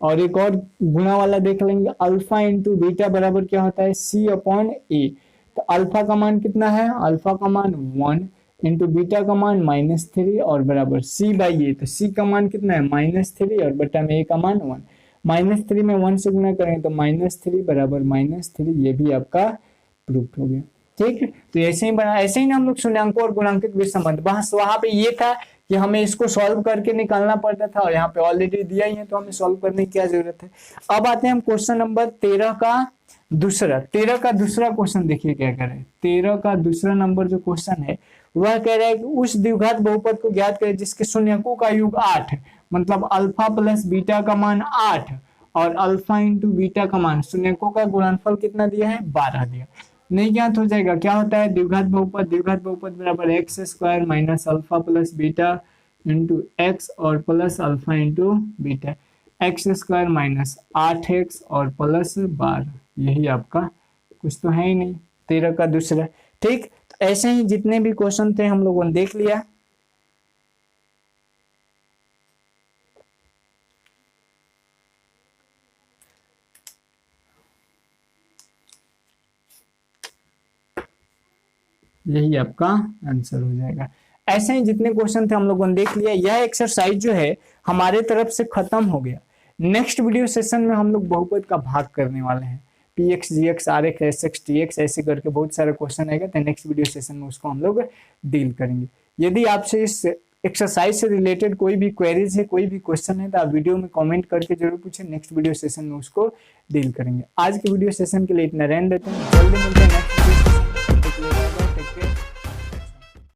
A: और एक और गुणा वाला देख लेंगे, अल्फा इंटू बीटा बराबर क्या होता है c/a। तो अल्फा का मान कितना है, अल्फा का मान 1 इंटू बीटा का मान -3 और बराबर c/a। तो c का मान कितना है -3 और बटा में a का मान 1। -3 में 1 से गुणा करें तो -3 बराबर -3, ये भी आपका प्रूफ हो गया। ठीक है, तो ऐसे ही बना, ऐसे ही ना हम लोग शून्यंकों और गुणांकों के बीच संबंध, बस वहां पे ये था कि हमें इसको सॉल्व करके निकालना पड़ता था, और यहाँ पे ऑलरेडी दिया ही है तो हमें सॉल्व करने की क्या जरूरत है। अब आते हैं हम क्वेश्चन नंबर 13 का दूसरा। 13 का दूसरा क्वेश्चन देखिए क्या कर रहे हैं। 13 का दूसरा नंबर जो क्वेश्चन है वह कह रहा है कि उस द्विघात बहुपद को ज्ञात करें जिसके शून्यकों का योग 8, मतलब अल्फा प्लस बीटा का मान 8 और अल्फा इंटू बीटा का मान, शून्यकों का गुणनफल कितना दिया है 12 दिया। नहीं ज्ञात हो जाएगा, क्या होता है द्विघात बहुपद, द्विघात बहुपद बराबर x square minus alpha plus beta into x और plus alpha into beta, x square minus 8x और प्लस 12, यही आपका कुछ तो है ही नहीं। 13 का दूसरा। ठीक, तो ऐसे ही जितने भी क्वेश्चन थे हम लोगों ने देख लिया। यही आपका आंसर हो जाएगा। ऐसे ही जितने क्वेश्चन थे हम लोगों ने देख लिया। यह एक्सरसाइज जो है हमारे तरफ से खत्म हो गया। नेक्स्ट वीडियो सेशन में हम लोग बहुपद का भाग करने वाले हैं, px gx rx sx tx ऐसे करके बहुत सारे क्वेश्चन आएगा, तो नेक्स्ट वीडियो सेशन में उसको हम लोग डील करेंगे। यदि आपसे इस एक्सरसाइज से रिलेटेड कोई भी क्वेरीज है, कोई भी क्वेश्चन है, तो आप वीडियो में कमेंट करके जरूर पूछें, नेक्स्ट वीडियो सेशन में उसको डील करेंगे। आज के वीडियो सेशन के लिए इतना रहने देते हैं, जल्दी मिलते हैं नेक्स्ट